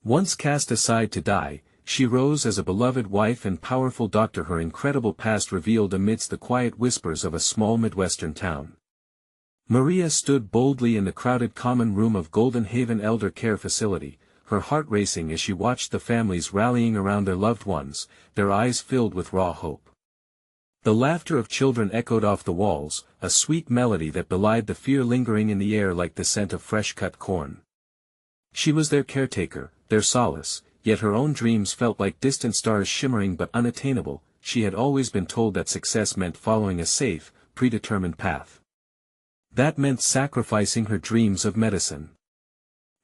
Once cast aside to die, she rose as a beloved wife and powerful doctor, her incredible past revealed amidst the quiet whispers of a small Midwestern town. Maria stood boldly in the crowded common room of Golden Haven Elder Care Facility, her heart racing as she watched the families rallying around their loved ones, their eyes filled with raw hope. The laughter of children echoed off the walls, a sweet melody that belied the fear lingering in the air like the scent of fresh-cut corn. She was their caretaker, their solace, yet her own dreams felt like distant stars shimmering but unattainable. She had always been told that success meant following a safe, predetermined path. That meant sacrificing her dreams of medicine.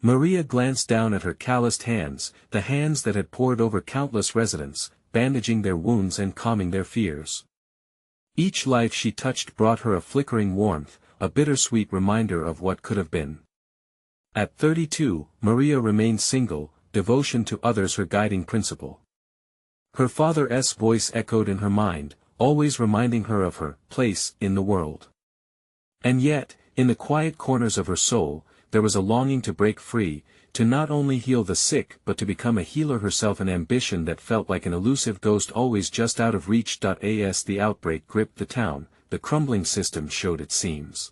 Maria glanced down at her calloused hands, the hands that had pored over countless residents, bandaging their wounds and calming their fears. Each life she touched brought her a flickering warmth, a bittersweet reminder of what could have been. At 32, Maria remained single, devotion to others her guiding principle. Her father's voice echoed in her mind, always reminding her of her place in the world. And yet, in the quiet corners of her soul, there was a longing to break free, to not only heal the sick but to become a healer herself, an ambition that felt like an elusive ghost always just out of reach. As the outbreak gripped the town, the crumbling system showed its seams.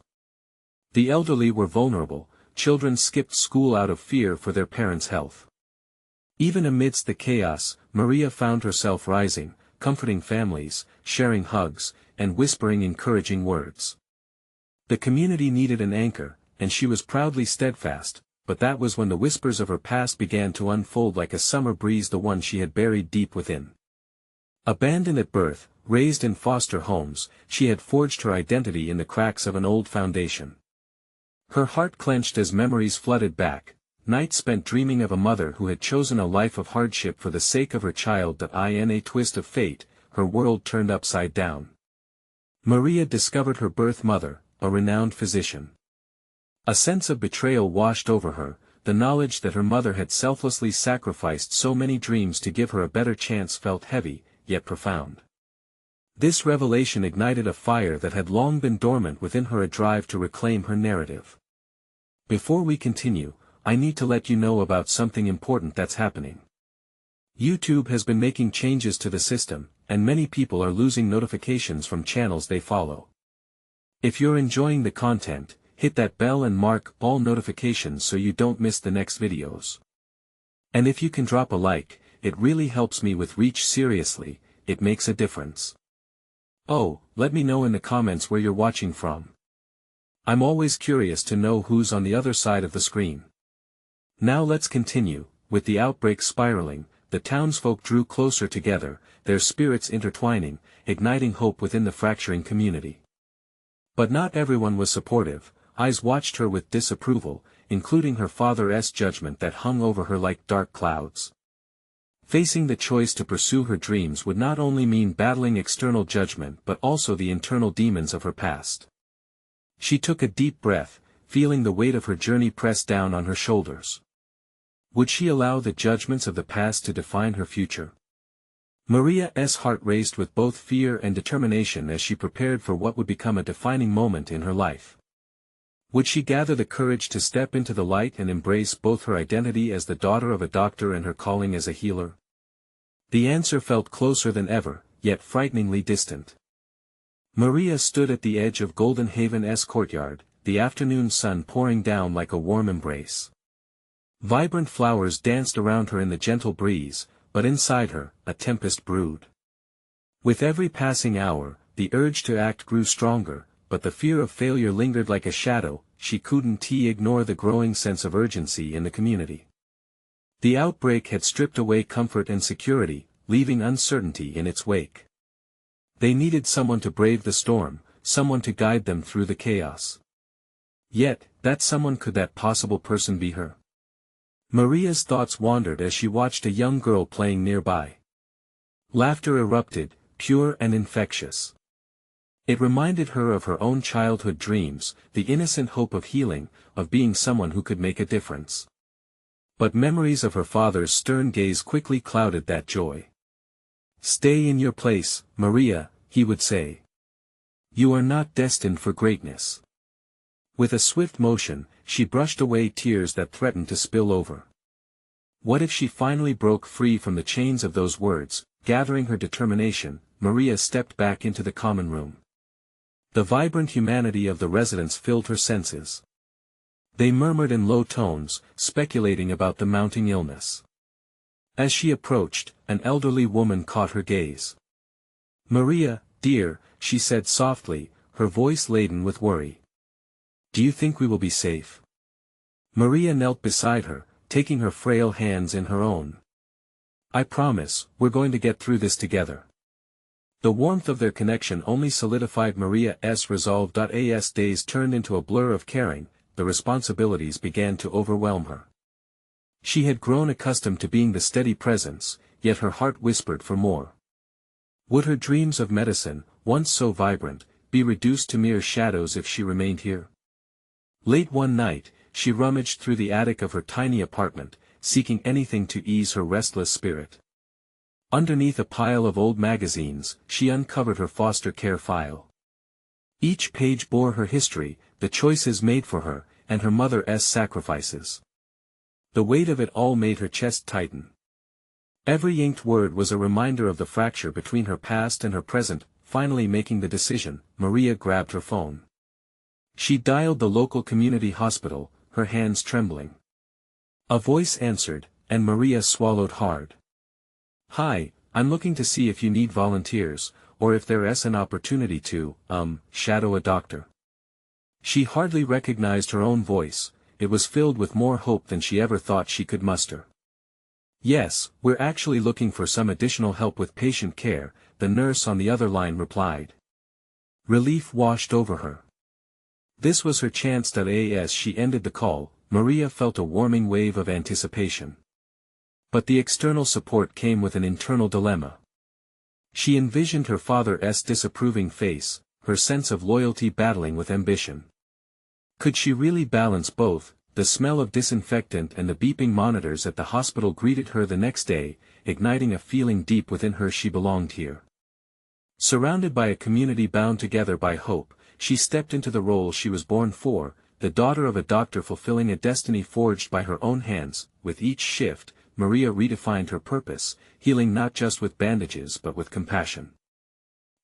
The elderly were vulnerable, children skipped school out of fear for their parents' health. Even amidst the chaos, Maria found herself rising, comforting families, sharing hugs, and whispering encouraging words. The community needed an anchor, and she was proudly steadfast, but that was when the whispers of her past began to unfold like a summer breeze, the one she had buried deep within. Abandoned at birth, raised in foster homes, she had forged her identity in the cracks of an old foundation. Her heart clenched as memories flooded back, nights spent dreaming of a mother who had chosen a life of hardship for the sake of her child. In a twist of fate, her world turned upside down. Maria discovered her birth mother, a renowned physician. A sense of betrayal washed over her, the knowledge that her mother had selflessly sacrificed so many dreams to give her a better chance felt heavy, yet profound. This revelation ignited a fire that had long been dormant within her, a drive to reclaim her narrative. Before we continue, I need to let you know about something important that's happening. YouTube has been making changes to the system, and many people are losing notifications from channels they follow. If you're enjoying the content, hit that bell and mark all notifications so you don't miss the next videos. And if you can drop a like, it really helps me with reach. Seriously, it makes a difference. Oh, let me know in the comments where you're watching from. I'm always curious to know who's on the other side of the screen. Now let's continue. With the outbreak spiraling, the townsfolk drew closer together, their spirits intertwining, igniting hope within the fracturing community. But not everyone was supportive. Eyes watched her with disapproval, including her father's judgment that hung over her like dark clouds. Facing the choice to pursue her dreams would not only mean battling external judgment but also the internal demons of her past. She took a deep breath, feeling the weight of her journey press down on her shoulders. Would she allow the judgments of the past to define her future? Maria's heart raced with both fear and determination as she prepared for what would become a defining moment in her life. Would she gather the courage to step into the light and embrace both her identity as the daughter of a doctor and her calling as a healer? The answer felt closer than ever, yet frighteningly distant. Maria stood at the edge of Golden Haven's courtyard, the afternoon sun pouring down like a warm embrace. Vibrant flowers danced around her in the gentle breeze, but inside her, a tempest brewed. With every passing hour, the urge to act grew stronger, but the fear of failure lingered like a shadow. She couldn't ignore the growing sense of urgency in the community. The outbreak had stripped away comfort and security, leaving uncertainty in its wake. They needed someone to brave the storm, someone to guide them through the chaos. Yet, that someone, could that possible person be her? Maria's thoughts wandered as she watched a young girl playing nearby. Laughter erupted, pure and infectious. It reminded her of her own childhood dreams, the innocent hope of healing, of being someone who could make a difference. But memories of her father's stern gaze quickly clouded that joy. "Stay in your place, Maria," he would say. "You are not destined for greatness." With a swift motion, she brushed away tears that threatened to spill over. What if she finally broke free from the chains of those words? Gathering her determination, Maria stepped back into the common room. The vibrant humanity of the residents filled her senses. They murmured in low tones, speculating about the mounting illness. As she approached, an elderly woman caught her gaze. "Maria, dear," she said softly, her voice laden with worry. "Do you think we will be safe?" Maria knelt beside her, taking her frail hands in her own. "I promise, we're going to get through this together." The warmth of their connection only solidified Maria's resolve. As days turned into a blur of caring, the responsibilities began to overwhelm her. She had grown accustomed to being the steady presence, yet her heart whispered for more. Would her dreams of medicine, once so vibrant, be reduced to mere shadows if she remained here? Late one night, she rummaged through the attic of her tiny apartment, seeking anything to ease her restless spirit. Underneath a pile of old magazines, she uncovered her foster care file. Each page bore her history, the choices made for her, and her mother's sacrifices. The weight of it all made her chest tighten. Every inked word was a reminder of the fracture between her past and her present. Finally making the decision, Maria grabbed her phone. She dialed the local community hospital, her hands trembling. A voice answered, and Maria swallowed hard. "Hi, I'm looking to see if you need volunteers, or if there's an opportunity to, shadow a doctor." She hardly recognized her own voice, it was filled with more hope than she ever thought she could muster. "Yes, we're actually looking for some additional help with patient care," the nurse on the other line replied. Relief washed over her. This was her chance. As she ended the call, Maria felt a warming wave of anticipation. But the external support came with an internal dilemma. She envisioned her father's disapproving face, her sense of loyalty battling with ambition. Could she really balance both? The smell of disinfectant and the beeping monitors at the hospital greeted her the next day, igniting a feeling deep within her she belonged here. Surrounded by a community bound together by hope, she stepped into the role she was born for, the daughter of a doctor fulfilling a destiny forged by her own hands. With each shift, Maria redefined her purpose, healing not just with bandages but with compassion.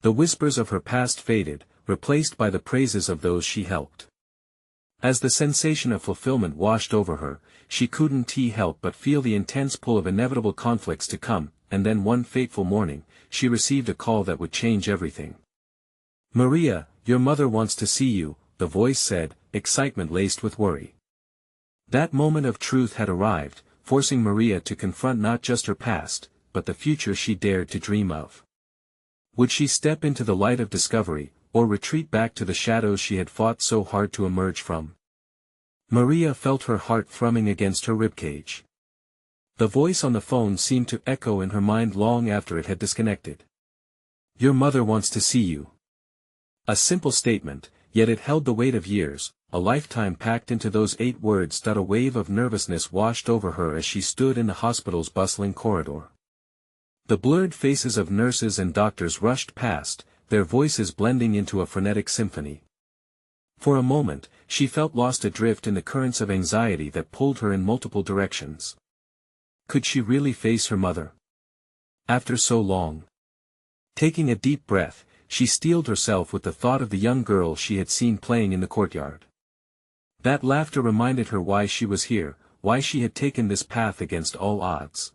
The whispers of her past faded, replaced by the praises of those she helped. As the sensation of fulfillment washed over her, she couldn't help but feel the intense pull of inevitable conflicts to come, and then one fateful morning, she received a call that would change everything. "Maria, your mother wants to see you," the voice said, excitement laced with worry. That moment of truth had arrived, forcing Maria to confront not just her past, but the future she dared to dream of. Would she step into the light of discovery, or retreat back to the shadows she had fought so hard to emerge from? Maria felt her heart thrumming against her ribcage. The voice on the phone seemed to echo in her mind long after it had disconnected. "Your mother wants to see you." A simple statement, yet it held the weight of years, a lifetime packed into those 8 words. A wave of nervousness washed over her as she stood in the hospital's bustling corridor. The blurred faces of nurses and doctors rushed past, their voices blending into a frenetic symphony. For a moment, she felt lost adrift in the currents of anxiety that pulled her in multiple directions. Could she really face her mother? After so long? Taking a deep breath, she steeled herself with the thought of the young girl she had seen playing in the courtyard. That laughter reminded her why she was here, why she had taken this path against all odds.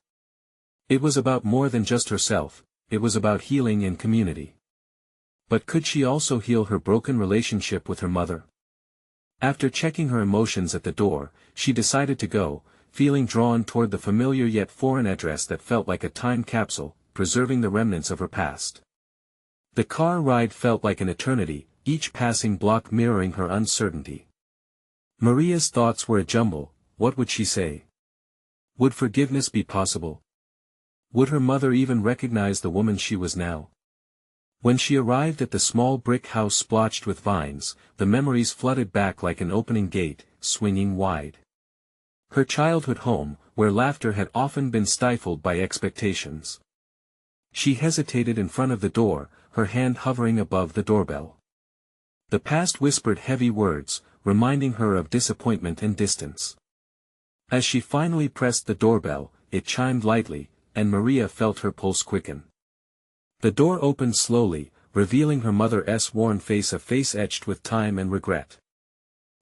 It was about more than just herself, it was about healing and community. But could she also heal her broken relationship with her mother? After checking her emotions at the door, she decided to go, feeling drawn toward the familiar yet foreign address that felt like a time capsule, preserving the remnants of her past. The car ride felt like an eternity, each passing block mirroring her uncertainty. Maria's thoughts were a jumble. What would she say? Would forgiveness be possible? Would her mother even recognize the woman she was now? When she arrived at the small brick house splotched with vines, the memories flooded back like an opening gate, swinging wide. Her childhood home, where laughter had often been stifled by expectations. She hesitated in front of the door, her hand hovering above the doorbell. The past whispered heavy words, reminding her of disappointment and distance. As she finally pressed the doorbell, it chimed lightly, and Maria felt her pulse quicken. The door opened slowly, revealing her mother's worn face, a face etched with time and regret.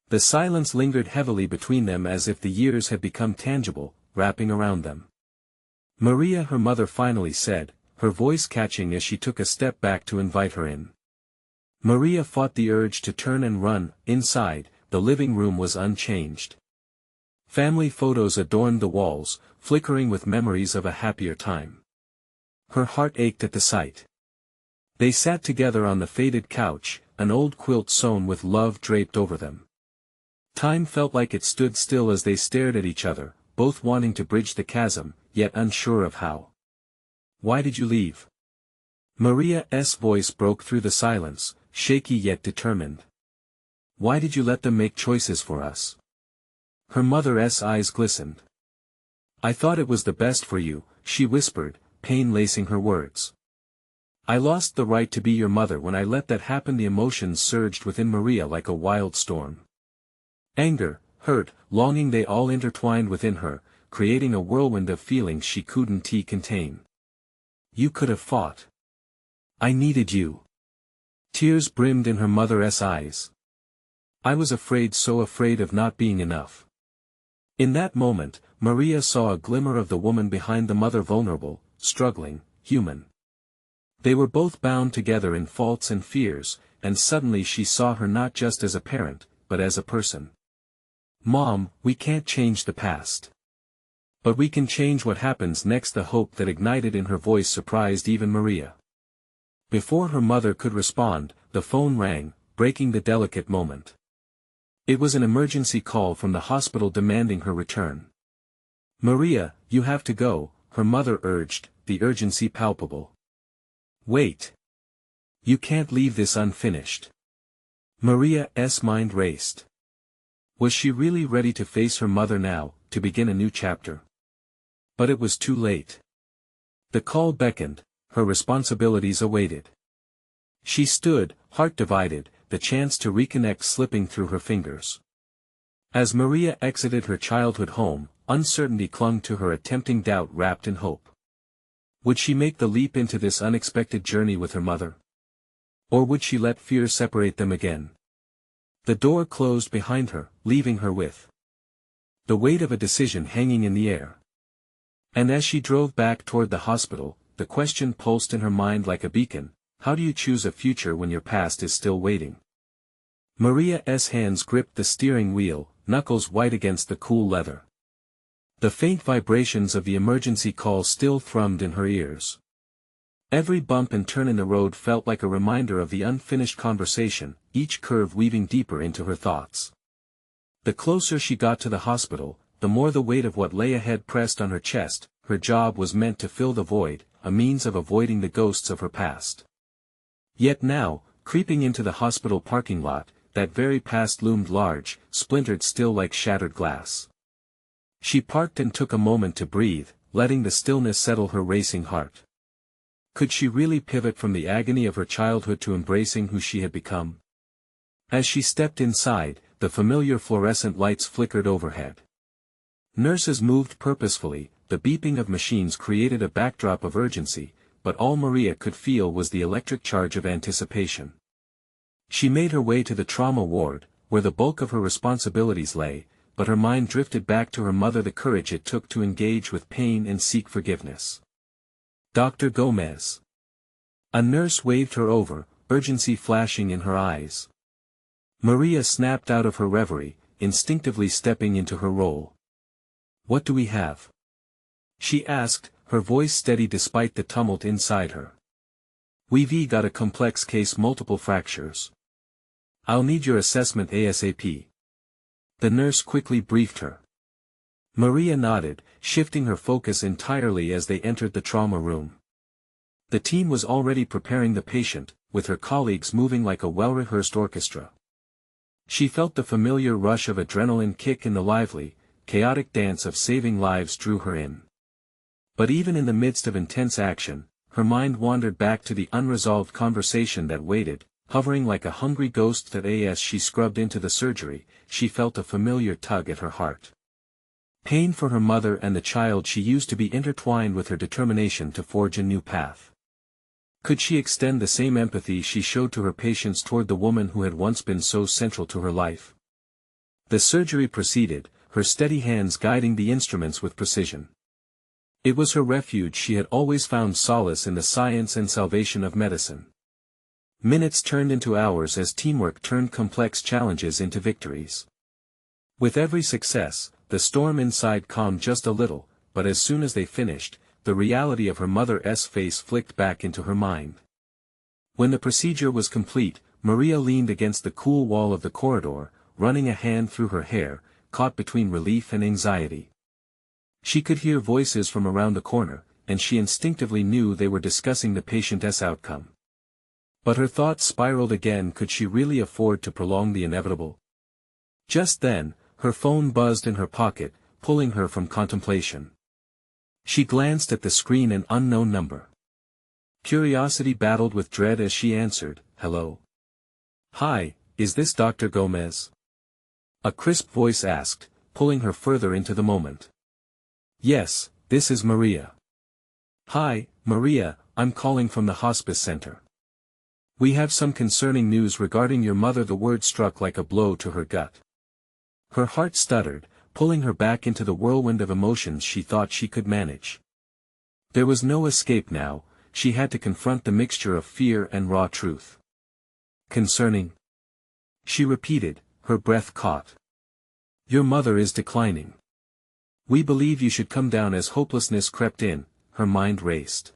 The silence lingered heavily between them, as if the years had become tangible, wrapping around them. "Maria," her mother finally said, her voice catching as she took a step back to invite her in. Maria fought the urge to turn and run. Inside, the living room was unchanged. Family photos adorned the walls, flickering with memories of a happier time. Her heart ached at the sight. They sat together on the faded couch, an old quilt sewn with love draped over them. Time felt like it stood still as they stared at each other, both wanting to bridge the chasm, yet unsure of how. "Why did you leave?" Maria's voice broke through the silence, shaky yet determined. "Why did you let them make choices for us?" Her mother's eyes glistened. "I thought it was the best for you," she whispered, pain lacing her words. "I lost the right to be your mother when I let that happen." The emotions surged within Maria like a wild storm. Anger, hurt, longing, they all intertwined within her, creating a whirlwind of feelings she couldn't contain. "You could have fought. I needed you." Tears brimmed in her mother's eyes. "I was afraid, so afraid of not being enough." In that moment, Maria saw a glimmer of the woman behind the mother, vulnerable, struggling, human. They were both bound together in faults and fears, and suddenly she saw her not just as a parent, but as a person. "Mom, we can't change the past. But we can change what happens next." The hope that ignited in her voice surprised even Maria. Before her mother could respond, the phone rang, breaking the delicate moment. It was an emergency call from the hospital demanding her return. "Maria, you have to go," her mother urged, the urgency palpable. "Wait. You can't leave this unfinished." Maria's mind raced. Was she really ready to face her mother now, to begin a new chapter? But it was too late. The call beckoned, her responsibilities awaited. She stood, heart divided, the chance to reconnect slipping through her fingers. As Maria exited her childhood home, uncertainty clung to her, a tempting doubt wrapped in hope. Would she make the leap into this unexpected journey with her mother? Or would she let fear separate them again? The door closed behind her, leaving her with the weight of a decision hanging in the air. And as she drove back toward the hospital, the question pulsed in her mind like a beacon: how do you choose a future when your past is still waiting? Maria's hands gripped the steering wheel, knuckles white against the cool leather. The faint vibrations of the emergency call still thrummed in her ears. Every bump and turn in the road felt like a reminder of the unfinished conversation, each curve weaving deeper into her thoughts. The closer she got to the hospital, the more the weight of what lay ahead pressed on her chest. Her job was meant to fill the void, a means of avoiding the ghosts of her past. Yet now, creeping into the hospital parking lot, that very past loomed large, splintered still like shattered glass. She parked and took a moment to breathe, letting the stillness settle her racing heart. Could she really pivot from the agony of her childhood to embracing who she had become? As she stepped inside, the familiar fluorescent lights flickered overhead. Nurses moved purposefully, the beeping of machines created a backdrop of urgency, but all Maria could feel was the electric charge of anticipation. She made her way to the trauma ward, where the bulk of her responsibilities lay, but her mind drifted back to her mother, the courage it took to engage with pain and seek forgiveness. "Dr. Gomez." A nurse waved her over, urgency flashing in her eyes. Maria snapped out of her reverie, instinctively stepping into her role. "What do we have?" she asked, her voice steady despite the tumult inside her. "We've got a complex case, multiple fractures. I'll need your assessment ASAP." The nurse quickly briefed her. Maria nodded, shifting her focus entirely as they entered the trauma room. The team was already preparing the patient, with her colleagues moving like a well-rehearsed orchestra. She felt the familiar rush of adrenaline kick in the lively, chaotic dance of saving lives drew her in. But even in the midst of intense action, her mind wandered back to the unresolved conversation that waited, hovering like a hungry ghost. That as she scrubbed into the surgery, she felt a familiar tug at her heart. Pain for her mother and the child she used to be intertwined with her determination to forge a new path. Could she extend the same empathy she showed to her patients toward the woman who had once been so central to her life? The surgery proceeded, her steady hands guiding the instruments with precision. It was her refuge. She had always found solace in the science and salvation of medicine. Minutes turned into hours as teamwork turned complex challenges into victories. With every success, the storm inside calmed just a little, but as soon as they finished, the reality of her mother's face flicked back into her mind. When the procedure was complete, Maria leaned against the cool wall of the corridor, running a hand through her hair, caught between relief and anxiety. She could hear voices from around the corner, and she instinctively knew they were discussing the patient's outcome. But her thoughts spiraled again. Could she really afford to prolong the inevitable? Just then, her phone buzzed in her pocket, pulling her from contemplation. She glanced at the screen. An unknown number. Curiosity battled with dread as she answered, "Hello? Hi, is this Dr. Gomez?" A crisp voice asked, pulling her further into the moment. "Yes, this is Maria." "Hi, Maria, I'm calling from the hospice center. We have some concerning news regarding your mother." The word struck like a blow to her gut. Her heart stuttered, pulling her back into the whirlwind of emotions she thought she could manage. There was no escape now, she had to confront the mixture of fear and raw truth. "Concerning?" she repeated, her breath caught. "Your mother is declining. We believe you should come down." As hopelessness crept in, her mind raced.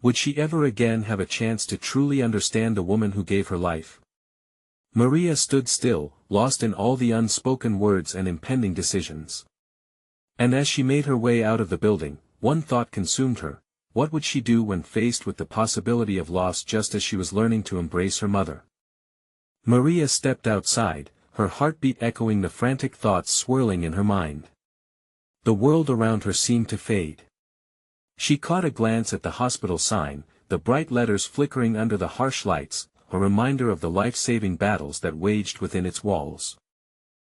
Would she ever again have a chance to truly understand the woman who gave her life? Maria stood still, lost in all the unspoken words and impending decisions. And as she made her way out of the building, one thought consumed her: what would she do when faced with the possibility of loss just as she was learning to embrace her mother? Maria stepped outside, her heartbeat echoing the frantic thoughts swirling in her mind. The world around her seemed to fade. She caught a glance at the hospital sign, the bright letters flickering under the harsh lights, a reminder of the life-saving battles that waged within its walls.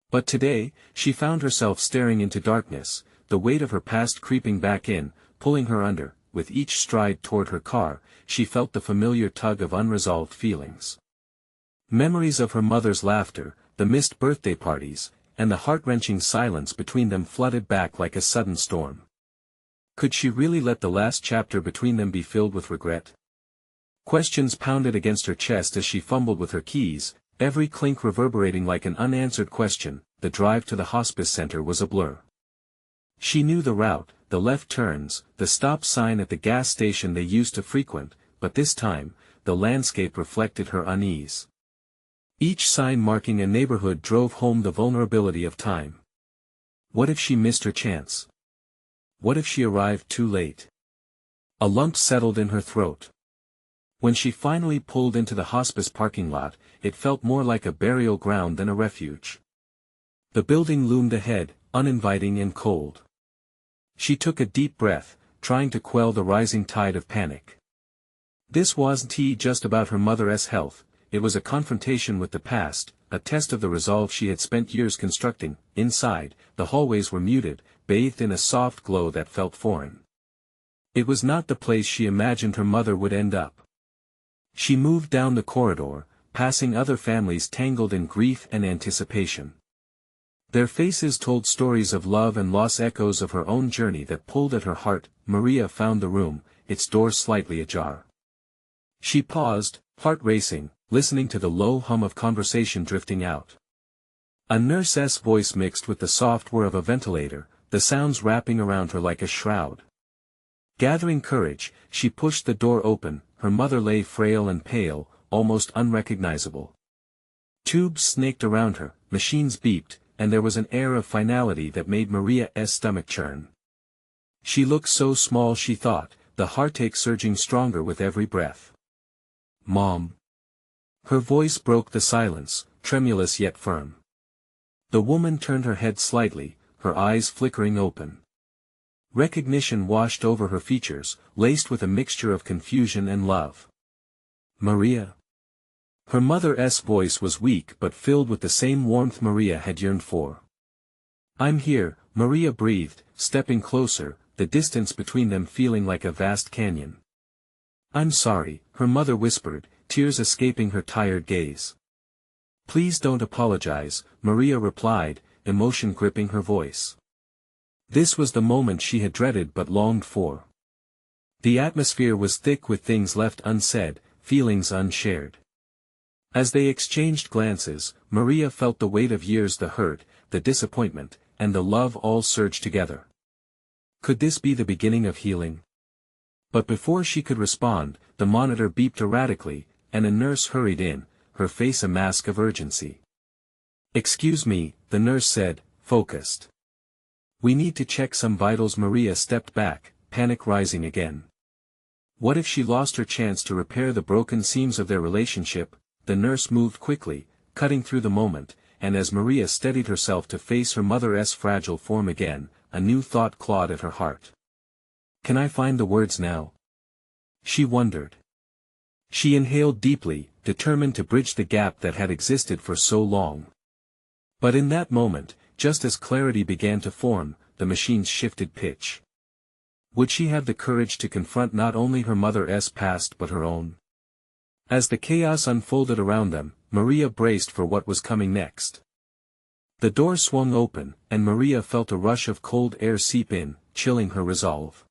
But today, she found herself staring into darkness, the weight of her past creeping back in, pulling her under. With each stride toward her car, she felt the familiar tug of unresolved feelings. Memories of her mother's laughter, the missed birthday parties, and the heart-wrenching silence between them flooded back like a sudden storm. Could she really let the last chapter between them be filled with regret? Questions pounded against her chest as she fumbled with her keys, every clink reverberating like an unanswered question. The drive to the hospice center was a blur. She knew the route, the left turns, the stop sign at the gas station they used to frequent, but this time, the landscape reflected her unease. Each sign marking a neighborhood drove home the vulnerability of time. What if she missed her chance? What if she arrived too late? A lump settled in her throat. When she finally pulled into the hospice parking lot, it felt more like a burial ground than a refuge. The building loomed ahead, uninviting and cold. She took a deep breath, trying to quell the rising tide of panic. This wasn't just about her mother's health, it was a confrontation with the past, a test of the resolve she had spent years constructing. Inside, the hallways were muted, bathed in a soft glow that felt foreign. It was not the place she imagined her mother would end up. She moved down the corridor, passing other families tangled in grief and anticipation. Their faces told stories of love and loss, echoes of her own journey that pulled at her heart. Maria found the room, its door slightly ajar. She paused, heart racing, listening to the low hum of conversation drifting out. A nurse's voice mixed with the soft whir of a ventilator, the sounds wrapping around her like a shroud. Gathering courage, she pushed the door open. Her mother lay frail and pale, almost unrecognizable. Tubes snaked around her, machines beeped, and there was an air of finality that made Maria's stomach churn. She looked so small, she thought, the heartache surging stronger with every breath. "Mom." Her voice broke the silence, tremulous yet firm. The woman turned her head slightly, her eyes flickering open. Recognition washed over her features, laced with a mixture of confusion and love. "Maria?" Her mother's voice was weak but filled with the same warmth Maria had yearned for. "I'm here, Maria breathed, stepping closer, the distance between them feeling like a vast canyon. "I'm sorry," her mother whispered, tears escaping her tired gaze. "Please don't apologize," Maria replied, emotion gripping her voice. This was the moment she had dreaded but longed for. The atmosphere was thick with things left unsaid, feelings unshared. As they exchanged glances, Maria felt the weight of years, the hurt, the disappointment, and the love all surge together. Could this be the beginning of healing? But before she could respond, the monitor beeped erratically, and a nurse hurried in, her face a mask of urgency. "Excuse me," the nurse said, focused. "We need to check some vitals." Maria stepped back, panic rising again. What if she lost her chance to repair the broken seams of their relationship? The nurse moved quickly, cutting through the moment, and as Maria steadied herself to face her mother's fragile form again, a new thought clawed at her heart. "Can I find the words now?" she wondered. She inhaled deeply, determined to bridge the gap that had existed for so long. But in that moment, just as clarity began to form, the machines shifted pitch. Would she have the courage to confront not only her mother's past but her own? As the chaos unfolded around them, Maria braced for what was coming next. The door swung open, and Maria felt a rush of cold air seep in, chilling her resolve.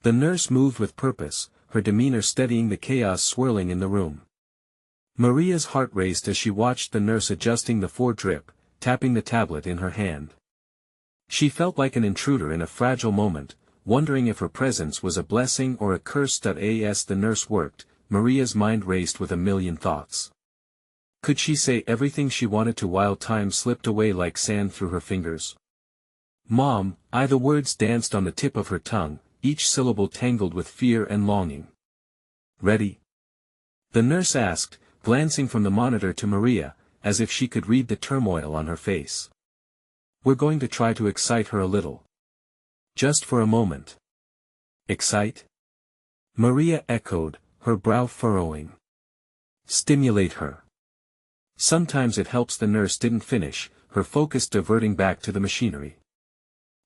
The nurse moved with purpose, her demeanor steadying the chaos swirling in the room. Maria's heart raced as she watched the nurse adjusting the foredrip, tapping the tablet in her hand. She felt like an intruder in a fragile moment, wondering if her presence was a blessing or a curse. As the nurse worked, Maria's mind raced with a million thoughts. Could she say everything she wanted to while time slipped away like sand through her fingers? "Mom, the words danced on the tip of her tongue, each syllable tangled with fear and longing. "Ready?" the nurse asked, glancing from the monitor to Maria, as if she could read the turmoil on her face. "We're going to try to excite her a little. Just for a moment." "Excite?" Maria echoed, her brow furrowing. "Stimulate her." "Sometimes it helps." The nurse didn't finish, her focus diverting back to the machinery.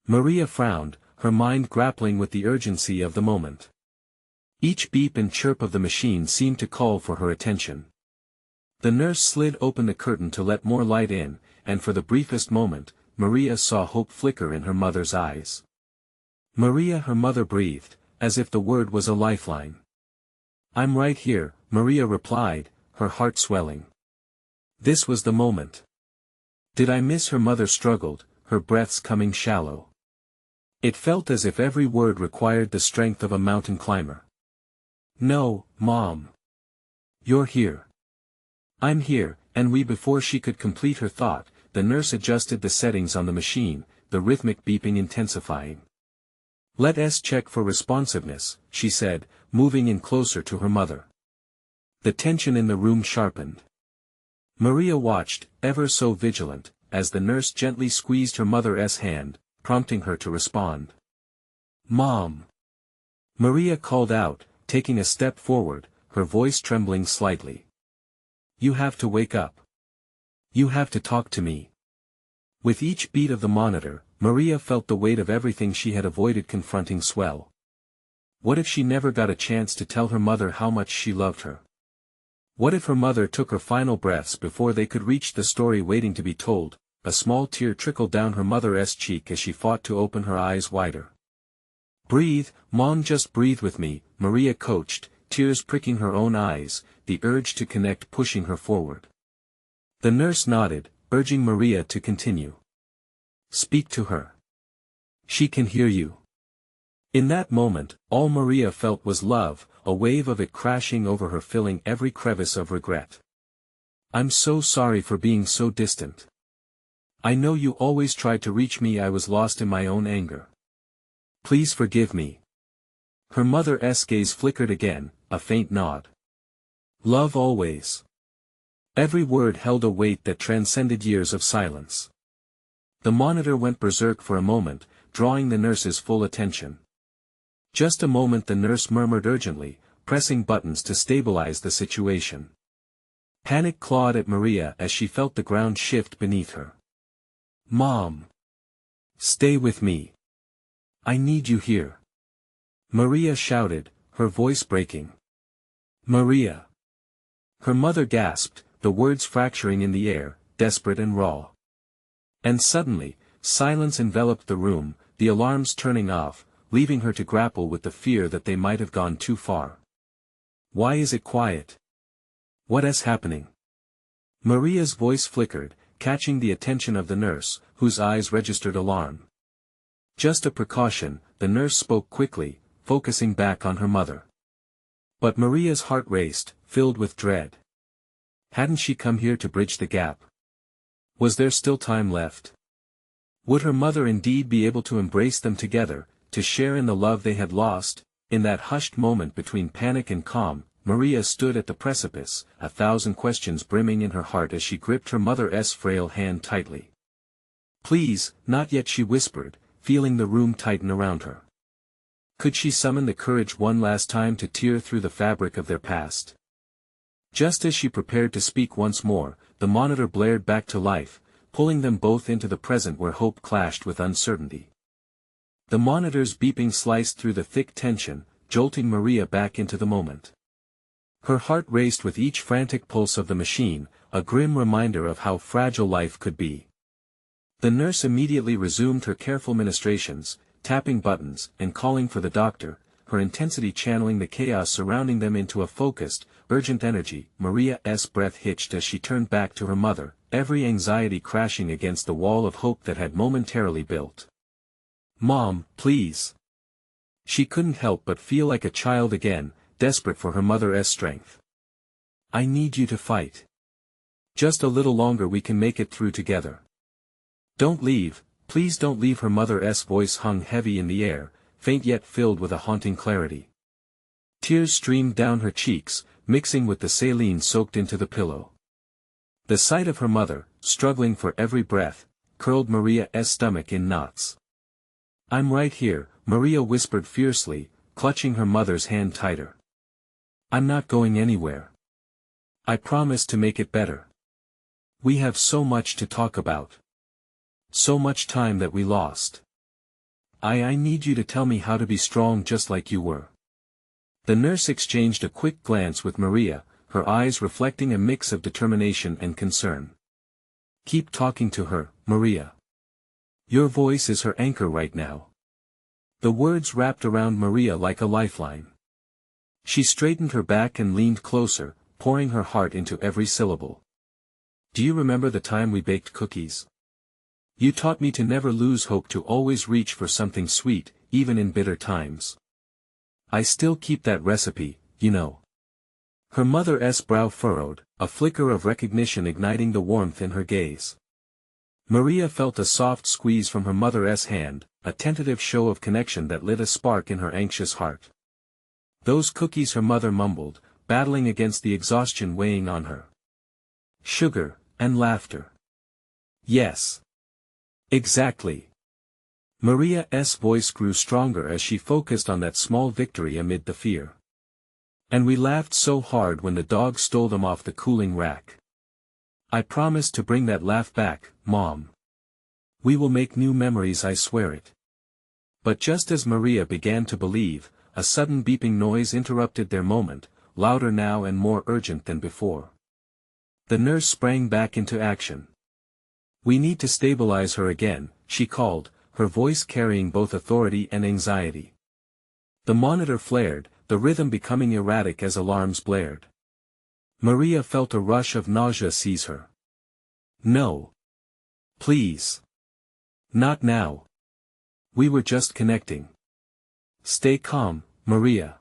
Maria frowned, her mind grappling with the urgency of the moment. Each beep and chirp of the machine seemed to call for her attention. The nurse slid open the curtain to let more light in, and for the briefest moment, Maria saw hope flicker in her mother's eyes. "Maria," her mother breathed, as if the word was a lifeline. "I'm right here," Maria replied, her heart swelling. This was the moment. Did I miss her? Mother struggled, her breaths coming shallow. It felt as if every word required the strength of a mountain climber. "No, Mom. You're here." "I'm here," and before she could complete her thought, the nurse adjusted the settings on the machine, the rhythmic beeping intensifying. "Let's check for responsiveness," she said, moving in closer to her mother. The tension in the room sharpened. Maria watched, ever so vigilant, as the nurse gently squeezed her mother's hand, prompting her to respond. "Mom!" Maria called out, taking a step forward, her voice trembling slightly. "You have to wake up. You have to talk to me." With each beat of the monitor, Maria felt the weight of everything she had avoided confronting swell. What if she never got a chance to tell her mother how much she loved her? What if her mother took her final breaths before they could reach the story waiting to be told? A small tear trickled down her mother's cheek as she fought to open her eyes wider. "Breathe, Mom, just breathe with me," Maria coached, tears pricking her own eyes, the urge to connect pushing her forward. The nurse nodded, urging Maria to continue. "Speak to her. She can hear you." In that moment, all Maria felt was love, a wave of it crashing over her filling every crevice of regret. "I'm so sorry for being so distant. I know you always tried to reach me. I was lost in my own anger. Please forgive me." Her mother's gaze flickered again, a faint nod. "Love always." Every word held a weight that transcended years of silence. The monitor went berserk for a moment, drawing the nurse's full attention. "Just a moment," the nurse murmured urgently, pressing buttons to stabilize the situation. Panic clawed at Maria as she felt the ground shift beneath her. "Mom! Stay with me. I need you here. Maria shouted, her voice breaking. Maria. Her mother gasped, the words fracturing in the air, desperate and raw. And suddenly, silence enveloped the room, the alarms turning off, leaving her to grapple with the fear that they might have gone too far. Why is it quiet? What is happening? Maria's voice flickered, catching the attention of the nurse, whose eyes registered alarm. Just a precaution, the nurse spoke quickly, focusing back on her mother. But Maria's heart raced, filled with dread. Hadn't she come here to bridge the gap? Was there still time left? Would her mother indeed be able to embrace them together, to share in the love they had lost? In that hushed moment between panic and calm, Maria stood at the precipice, 1,000 questions brimming in her heart as she gripped her mother's frail hand tightly. Please, not yet, she whispered, feeling the room tighten around her. Could she summon the courage one last time to tear through the fabric of their past? Just as she prepared to speak once more, the monitor blared back to life, pulling them both into the present where hope clashed with uncertainty. The monitor's beeping sliced through the thick tension, jolting Maria back into the moment. Her heart raced with each frantic pulse of the machine, a grim reminder of how fragile life could be. The nurse immediately resumed her careful ministrations, tapping buttons and calling for the doctor, her intensity channeling the chaos surrounding them into a focused, urgent energy. Maria's breath hitched as she turned back to her mother, every anxiety crashing against the wall of hope that had momentarily built. Mom, please. She couldn't help but feel like a child again, desperate for her mother's strength. I need you to fight. Just a little longer, we can make it through together. Don't leave, please don't leave. Her mother's voice hung heavy in the air, faint yet filled with a haunting clarity. Tears streamed down her cheeks, mixing with the saline soaked into the pillow. The sight of her mother, struggling for every breath, curled Maria's stomach in knots. I'm right here, Maria whispered fiercely, clutching her mother's hand tighter. I'm not going anywhere. I promise to make it better. We have so much to talk about. So much time that we lost. I need you to tell me how to be strong just like you were. The nurse exchanged a quick glance with Maria, her eyes reflecting a mix of determination and concern. Keep talking to her, Maria. Your voice is her anchor right now. The words wrapped around Maria like a lifeline. She straightened her back and leaned closer, pouring her heart into every syllable. Do you remember the time we baked cookies? You taught me to never lose hope, to always reach for something sweet, even in bitter times. I still keep that recipe, you know. Her mother's brow furrowed, a flicker of recognition igniting the warmth in her gaze. Maria felt a soft squeeze from her mother's hand, a tentative show of connection that lit a spark in her anxious heart. Those cookies, her mother mumbled, battling against the exhaustion weighing on her. Sugar, and laughter. Yes. Exactly. Maria's voice grew stronger as she focused on that small victory amid the fear. And we laughed so hard when the dog stole them off the cooling rack. I promise to bring that laugh back, Mom. We will make new memories, I swear it. But just as Maria began to believe, a sudden beeping noise interrupted their moment, louder now and more urgent than before. The nurse sprang back into action. We need to stabilize her again, she called, her voice carrying both authority and anxiety. The monitor flared, the rhythm becoming erratic as alarms blared. Maria felt a rush of nausea seize her. No. Please. Not now. We were just connecting. Stay calm, Maria.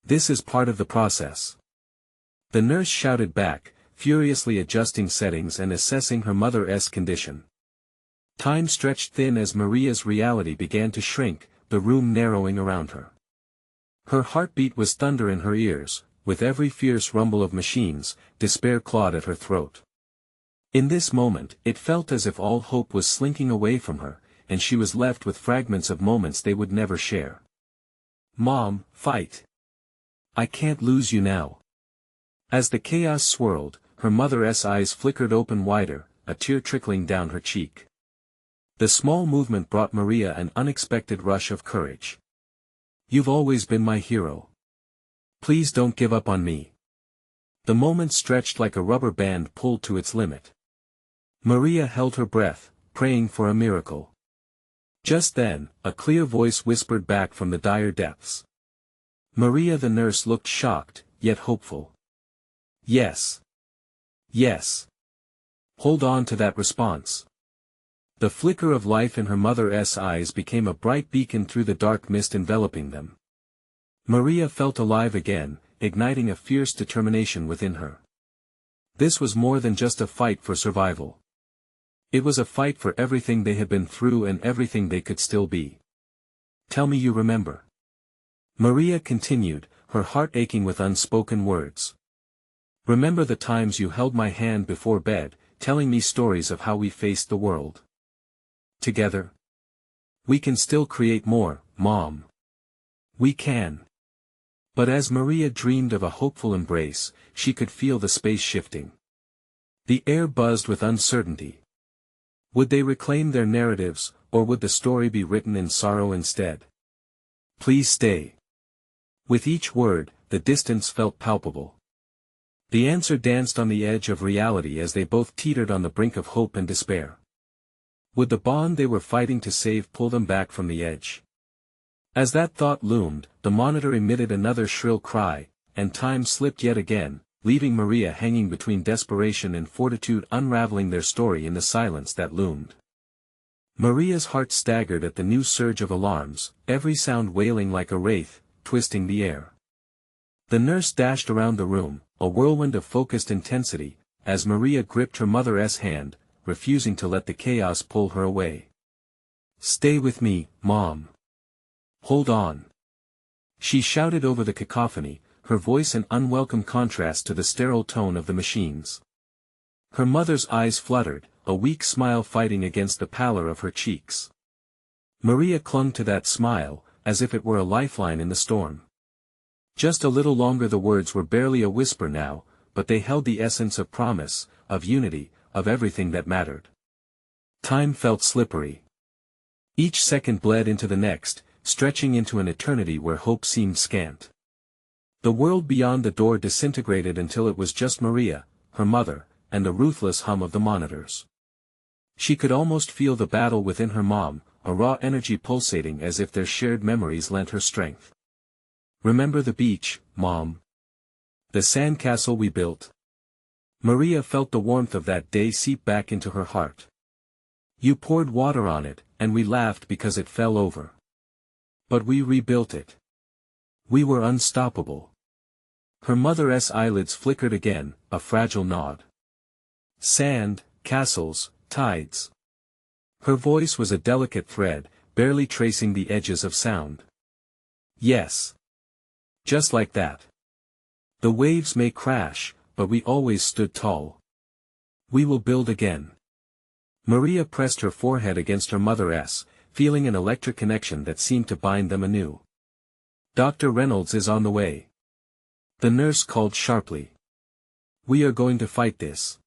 This is part of the process. The nurse shouted back, furiously adjusting settings and assessing her mother's condition. Time stretched thin as Maria's reality began to shrink, the room narrowing around her. Her heartbeat was thunder in her ears, with every fierce rumble of machines, despair clawed at her throat. In this moment, it felt as if all hope was slinking away from her, and she was left with fragments of moments they would never share. Mom, fight! I can't lose you now. As the chaos swirled, her mother's eyes flickered open wider, a tear trickling down her cheek. The small movement brought Maria an unexpected rush of courage. "You've always been my hero. Please don't give up on me." The moment stretched like a rubber band pulled to its limit. Maria held her breath, praying for a miracle. Just then, a clear voice whispered back from the dire depths. Maria the nurse looked shocked, yet hopeful. "Yes. Yes. Hold on to that response." The flicker of life in her mother's eyes became a bright beacon through the dark mist enveloping them. Maria felt alive again, igniting a fierce determination within her. This was more than just a fight for survival. It was a fight for everything they had been through and everything they could still be. "Tell me you remember." Maria continued, her heart aching with unspoken words. "Remember the times you held my hand before bed, telling me stories of how we faced the world together? We can still create more, Mom. We can." But as Maria dreamed of a hopeful embrace, she could feel the space shifting. The air buzzed with uncertainty. Would they reclaim their narratives, or would the story be written in sorrow instead? "Please stay." With each word, the distance felt palpable. The answer danced on the edge of reality as they both teetered on the brink of hope and despair. Would the bond they were fighting to save pull them back from the edge? As that thought loomed, the monitor emitted another shrill cry, and time slipped yet again, leaving Maria hanging between desperation and fortitude, unraveling their story in the silence that loomed. Maria's heart staggered at the new surge of alarms, every sound wailing like a wraith, twisting the air. The nurse dashed around the room, a whirlwind of focused intensity, as Maria gripped her mother's hand, refusing to let the chaos pull her away. "Stay with me, Mom. Hold on." She shouted over the cacophony, her voice an unwelcome contrast to the sterile tone of the machines. Her mother's eyes fluttered, a weak smile fighting against the pallor of her cheeks. Maria clung to that smile, as if it were a lifeline in the storm. Just a little longer. The words were barely a whisper now, but they held the essence of promise, of unity, of everything that mattered. Time felt slippery. Each second bled into the next, stretching into an eternity where hope seemed scant. The world beyond the door disintegrated until it was just Maria, her mother, and the ruthless hum of the monitors. She could almost feel the battle within her mom, a raw energy pulsating as if their shared memories lent her strength. "Remember the beach, Mom? The sandcastle we built?" Maria felt the warmth of that day seep back into her heart. "You poured water on it, and we laughed because it fell over. But we rebuilt it. We were unstoppable." Her mother's eyelids flickered again, a fragile nod. "Sand, castles, tides." Her voice was a delicate thread, barely tracing the edges of sound. "Yes. Just like that. The waves may crash, but we always stood tall. We will build again." Maria pressed her forehead against her mother's, feeling an electric connection that seemed to bind them anew. "Dr. Reynolds is on the way." The nurse called sharply. "We are going to fight this."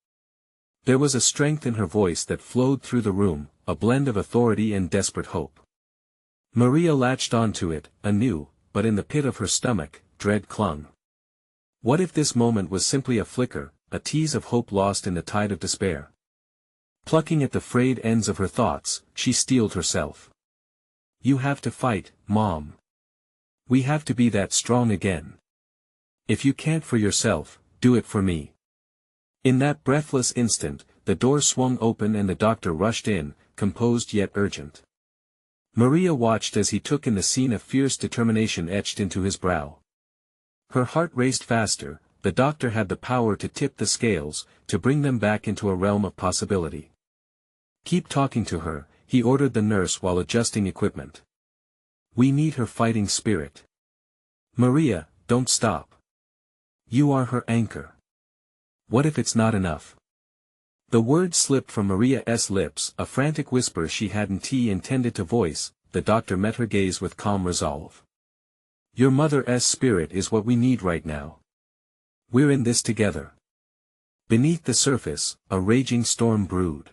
There was a strength in her voice that flowed through the room, a blend of authority and desperate hope. Maria latched onto it, anew, but in the pit of her stomach, dread clung. What if this moment was simply a flicker, a tease of hope lost in the tide of despair? Plucking at the frayed ends of her thoughts, she steeled herself. "You have to fight, Mom. We have to be that strong again. If you can't for yourself, do it for me." In that breathless instant, the door swung open and the doctor rushed in, composed yet urgent. Maria watched as he took in the scene, a fierce determination etched into his brow. Her heart raced faster. The doctor had the power to tip the scales, to bring them back into a realm of possibility. "Keep talking to her," he ordered the nurse while adjusting equipment. "We need her fighting spirit. Maria, don't stop. You are her anchor. What if it's not enough?" The words slipped from Maria's lips, a frantic whisper she hadn't intended to voice. The doctor met her gaze with calm resolve. "Your mother's spirit is what we need right now. We're in this together." Beneath the surface, a raging storm brewed.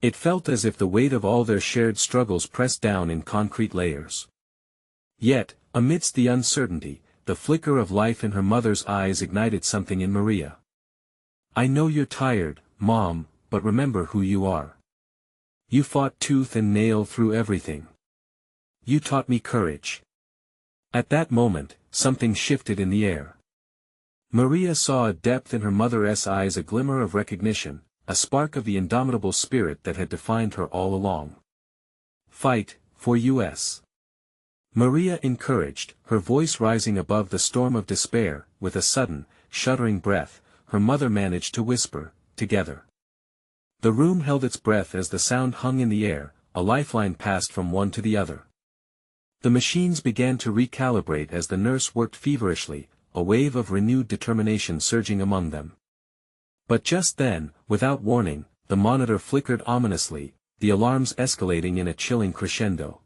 It felt as if the weight of all their shared struggles pressed down in concrete layers. Yet, amidst the uncertainty, the flicker of life in her mother's eyes ignited something in Maria. "I know you're tired, Mom, but remember who you are. You fought tooth and nail through everything. You taught me courage." At that moment, something shifted in the air. Maria saw a depth in her mother's eyes, a glimmer of recognition, a spark of the indomitable spirit that had defined her all along. "Fight, for us." Maria encouraged, her voice rising above the storm of despair. With a sudden, shuddering breath, her mother managed to whisper, "Together." The room held its breath as the sound hung in the air, a lifeline passed from one to the other. The machines began to recalibrate as the nurse worked feverishly, a wave of renewed determination surging among them. But just then, without warning, the monitor flickered ominously, the alarms escalating in a chilling crescendo.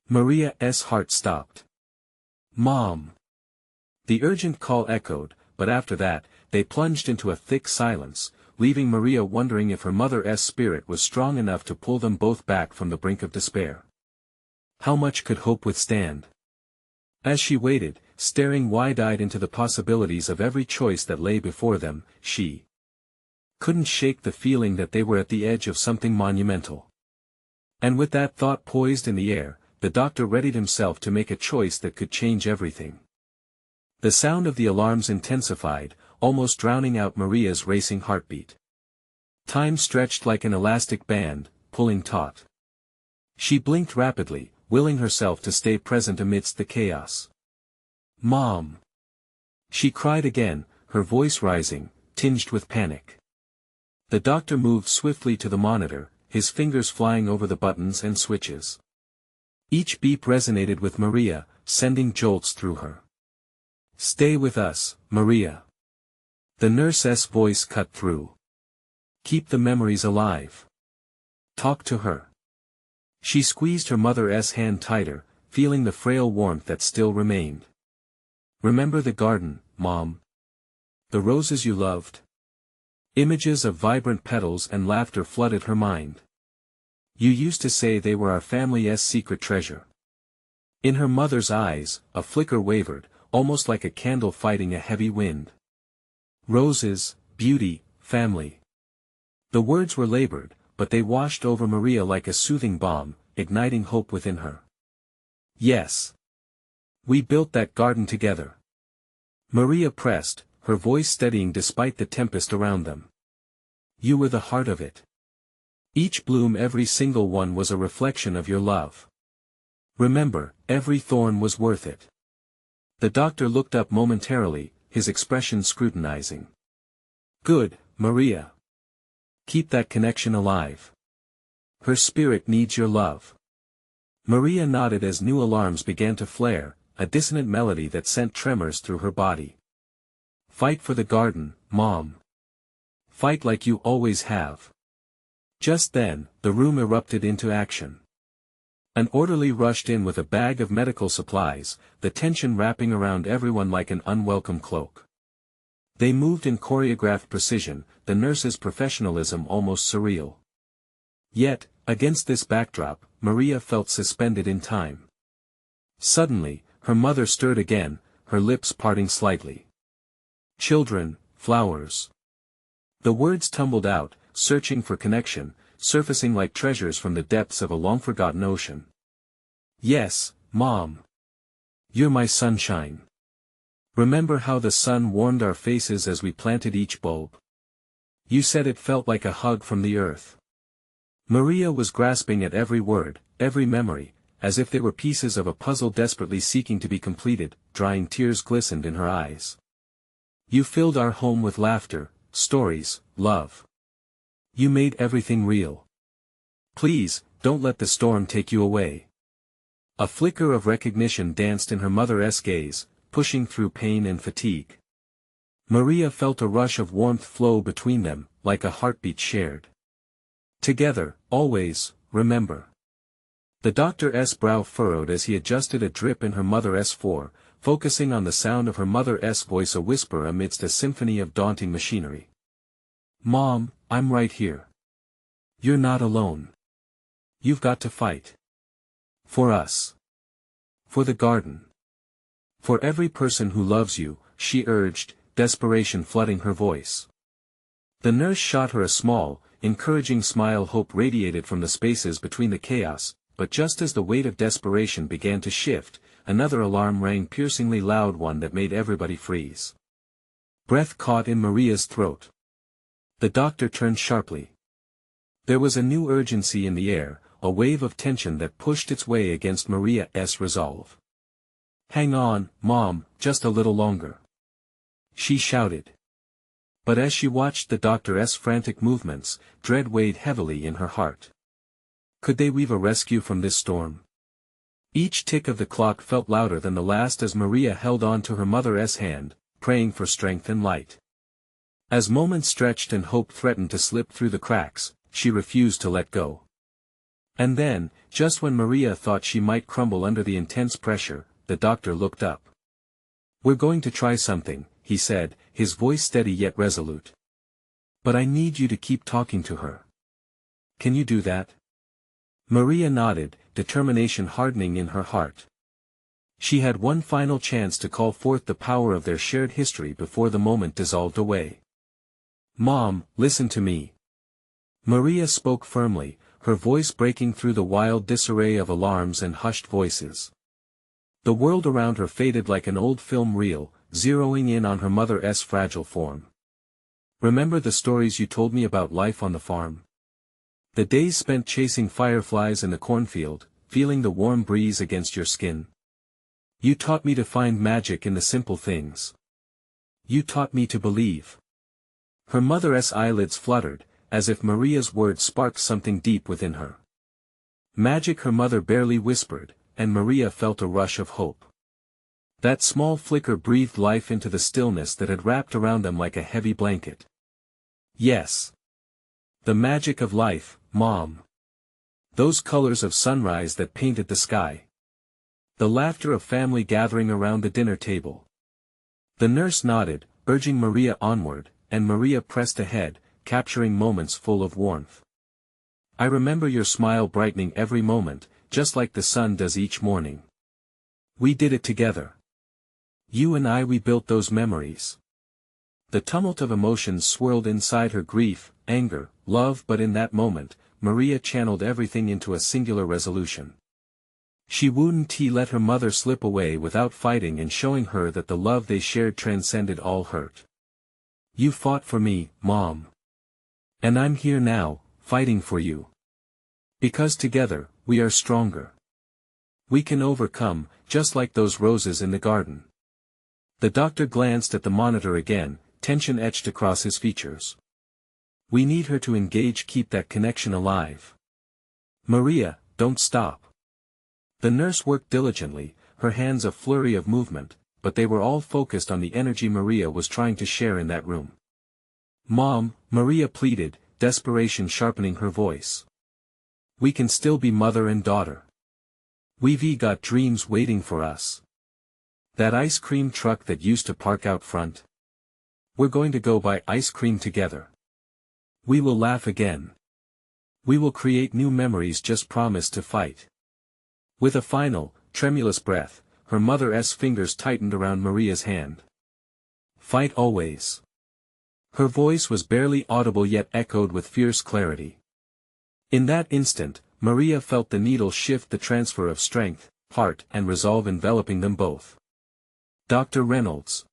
Maria's heart stopped. "Mom!" The urgent call echoed, but after that, they plunged into a thick silence, leaving Maria wondering if her mother's spirit was strong enough to pull them both back from the brink of despair. How much could hope withstand? As she waited, staring wide-eyed into the possibilities of every choice that lay before them, she couldn't shake the feeling that they were at the edge of something monumental. And with that thought poised in the air, the doctor readied himself to make a choice that could change everything. The sound of the alarms intensified, almost drowning out Maria's racing heartbeat. Time stretched like an elastic band, pulling taut. She blinked rapidly, willing herself to stay present amidst the chaos. "Mom!" she cried again, her voice rising, tinged with panic. The doctor moved swiftly to the monitor, his fingers flying over the buttons and switches. Each beep resonated with Maria, sending jolts through her. "Stay with us, Maria." The nurse's voice cut through. "Keep the memories alive. Talk to her." She squeezed her mother's hand tighter, feeling the frail warmth that still remained. "Remember the garden, Mom? The roses you loved?" Images of vibrant petals and laughter flooded her mind. "You used to say they were our family's secret treasure." In her mother's eyes, a flicker wavered, almost like a candle fighting a heavy wind. "Roses, beauty, family." The words were labored, but they washed over Maria like a soothing balm, igniting hope within her. "Yes. We built that garden together." Maria pressed, her voice steadying despite the tempest around them. "You were the heart of it. Each bloom, every single one, was a reflection of your love. Remember, every thorn was worth it." The doctor looked up momentarily, his expression scrutinizing. "Good, Maria. Keep that connection alive. Her spirit needs your love." Maria nodded as new alarms began to flare, a dissonant melody that sent tremors through her body. "Fight for the garden, Mom. Fight like you always have." Just then, the room erupted into action. An orderly rushed in with a bag of medical supplies, the tension wrapping around everyone like an unwelcome cloak. They moved in choreographed precision, the nurse's professionalism almost surreal. Yet, against this backdrop, Maria felt suspended in time. Suddenly, her mother stirred again, her lips parting slightly. "Children, flowers." The words tumbled out, searching for connection, surfacing like treasures from the depths of a long-forgotten ocean. "Yes, Mom. You're my sunshine. Remember how the sun warmed our faces as we planted each bulb? You said it felt like a hug from the earth." Maria was grasping at every word, every memory, as if they were pieces of a puzzle desperately seeking to be completed. Drying tears glistened in her eyes. "You filled our home with laughter, stories, love. You made everything real. Please, don't let the storm take you away." A flicker of recognition danced in her mother's gaze, pushing through pain and fatigue. Maria felt a rush of warmth flow between them, like a heartbeat shared. "Together, always, remember." The doctor's brow furrowed as he adjusted a drip in her mother's fore, focusing on the sound of her mother's voice, a whisper amidst a symphony of daunting machinery. "Mom, I'm right here. You're not alone. You've got to fight. For us. For the garden. For every person who loves you, she urged, desperation flooding her voice. The nurse shot her a small, encouraging smile. Hope radiated from the spaces between the chaos, but just as the weight of desperation began to shift, another alarm rang, piercingly loud, one that made everybody freeze. Breath caught in Maria's throat. The doctor turned sharply. There was a new urgency in the air, a wave of tension that pushed its way against Maria's resolve. "Hang on, Mom, just a little longer," she shouted. But as she watched the doctor's frantic movements, dread weighed heavily in her heart. Could they weave a rescue from this storm? Each tick of the clock felt louder than the last as Maria held on to her mother's hand, praying for strength and light. As moments stretched and hope threatened to slip through the cracks, she refused to let go. And then, just when Maria thought she might crumble under the intense pressure, the doctor looked up. "We're going to try something," he said, his voice steady yet resolute. "But I need you to keep talking to her. Can you do that?" Maria nodded, determination hardening in her heart. She had one final chance to call forth the power of their shared history before the moment dissolved away. "Mom, listen to me." Maria spoke firmly, her voice breaking through the wild disarray of alarms and hushed voices. The world around her faded like an old film reel, zeroing in on her mother's fragile form. "Remember the stories you told me about life on the farm? The days spent chasing fireflies in the cornfield, feeling the warm breeze against your skin? You taught me to find magic in the simple things. You taught me to believe." Her mother's eyelids fluttered, as if Maria's words sparked something deep within her. "Magic," her mother barely whispered, and Maria felt a rush of hope. That small flicker breathed life into the stillness that had wrapped around them like a heavy blanket. "Yes. The magic of life, Mom. Those colors of sunrise that painted the sky. The laughter of family gathering around the dinner table." The nurse nodded, urging Maria onward, and Maria pressed ahead, capturing moments full of warmth. "I remember your smile brightening every moment, just like the sun does each morning. We did it together. You and I, we built those memories." The tumult of emotions swirled inside her: grief, anger, love, but in that moment, Maria channeled everything into a singular resolution. She wouldn't let her mother slip away without fighting and showing her that the love they shared transcended all hurt. "You fought for me, Mom. And I'm here now, fighting for you. Because together, we are stronger. We can overcome, just like those roses in the garden." The doctor glanced at the monitor again, tension etched across his features. "We need her to engage, keep that connection alive. Maria, don't stop." The nurse worked diligently, her hands a flurry of movement, but they were all focused on the energy Maria was trying to share in that room. "Mom," Maria pleaded, desperation sharpening her voice. "We can still be mother and daughter. We've got dreams waiting for us. That ice cream truck that used to park out front. We're going to go buy ice cream together. We will laugh again. We will create new memories, just promise to fight." With a final, tremulous breath, her mother's fingers tightened around Maria's hand. "Fight always." Her voice was barely audible yet echoed with fierce clarity. In that instant, Maria felt the needle shift, the transfer of strength, heart, and resolve enveloping them both. "Dr. Reynolds."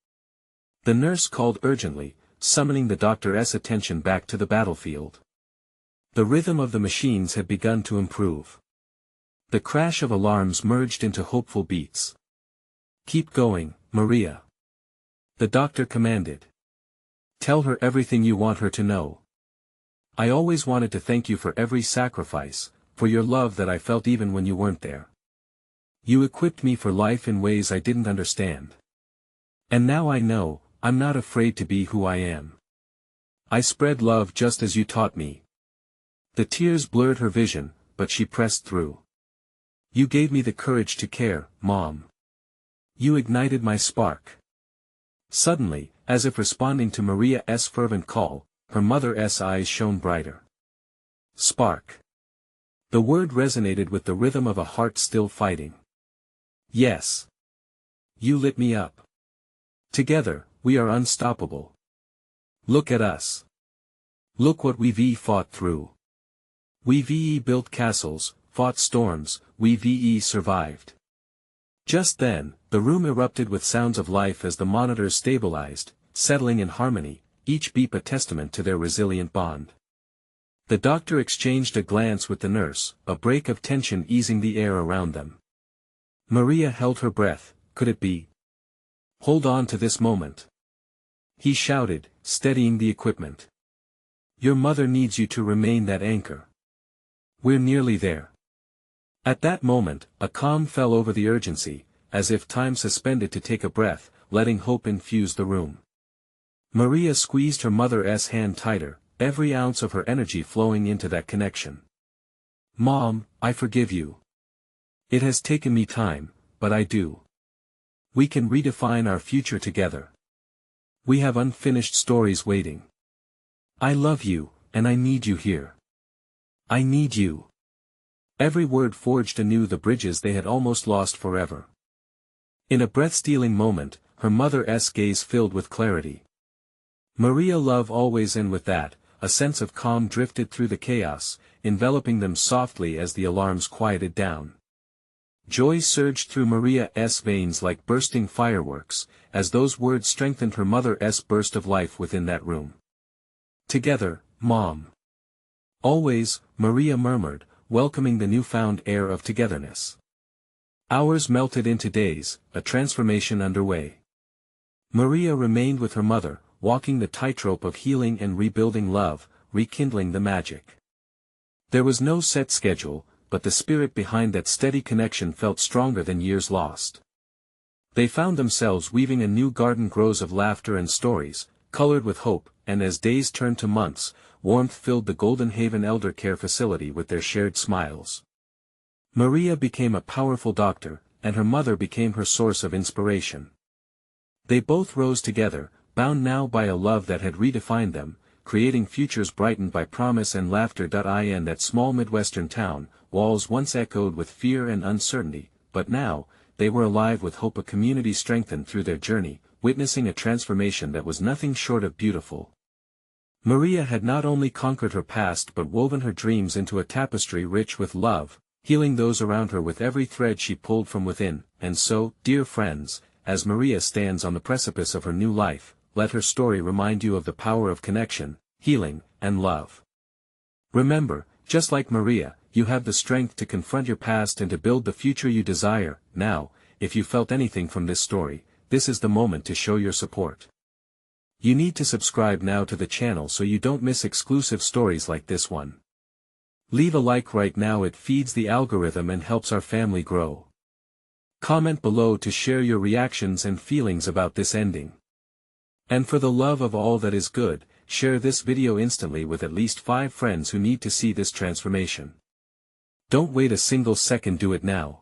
The nurse called urgently, summoning the doctor's attention back to the battlefield. The rhythm of the machines had begun to improve. The crash of alarms merged into hopeful beats. "Keep going, Maria," the doctor commanded. "Tell her everything you want her to know. I always wanted to thank you for every sacrifice, for your love that I felt even when you weren't there. You equipped me for life in ways I didn't understand. And now I know, I'm not afraid to be who I am. I spread love just as you taught me." The tears blurred her vision, but she pressed through. "You gave me the courage to care, Mom. You ignited my spark." Suddenly, as if responding to Maria's fervent call, her mother's eyes shone brighter. spark. The word resonated with the rhythm of a heart still fighting. Yes. You lit me up. Together, we are unstoppable. Look at us. Look what we've fought through. We've built castles, fought storms, we've survived. Just then, the room erupted with sounds of life as the monitors stabilized, settling in harmony, each beep a testament to their resilient bond. The doctor exchanged a glance with the nurse, a break of tension easing the air around them. Maria held her breath. Could it be? Hold on to this moment. He shouted, steadying the equipment. Your mother needs you to remain that anchor. We're nearly there. At that moment, a calm fell over the urgency, as if time suspended to take a breath, letting hope infuse the room. Maria squeezed her mother's hand tighter, every ounce of her energy flowing into that connection. Mom, I forgive you. It has taken me time, but I do. We can redefine our future together. We have unfinished stories waiting. I love you, and I need you here. I need you. Every word forged anew the bridges they had almost lost forever. In a breath-stealing moment, her mother's gaze filled with clarity. Maria love always, and with that, a sense of calm drifted through the chaos, enveloping them softly as the alarms quieted down. Joy surged through Maria's veins like bursting fireworks, as those words strengthened her mother's burst of life within that room. Together, Mom. Always, Maria murmured, welcoming the newfound air of togetherness. Hours melted into days, a transformation underway. Maria remained with her mother, walking the tightrope of healing and rebuilding love, rekindling the magic. There was no set schedule, but the spirit behind that steady connection felt stronger than years lost. They found themselves weaving a new garden grows of laughter and stories, colored with hope, and as days turned to months, warmth filled the Golden Haven Elder Care Facility with their shared smiles. Maria became a powerful doctor, and her mother became her source of inspiration. They both rose together, bound now by a love that had redefined them, creating futures brightened by promise and laughter. In that small Midwestern town, walls once echoed with fear and uncertainty, but now, they were alive with hope. A community strengthened through their journey, witnessing a transformation that was nothing short of beautiful. Maria had not only conquered her past but woven her dreams into a tapestry rich with love, healing those around her with every thread she pulled from within. And so, dear friends, as Maria stands on the precipice of her new life, let her story remind you of the power of connection, healing, and love. Remember, just like Maria, you have the strength to confront your past and to build the future you desire. Now, if you felt anything from this story, this is the moment to show your support. You need to subscribe now to the channel so you don't miss exclusive stories like this one. Leave a like right now, it feeds the algorithm and helps our family grow. Comment below to share your reactions and feelings about this ending. And for the love of all that is good, share this video instantly with at least 5 friends who need to see this transformation. Don't wait a single second, do it now.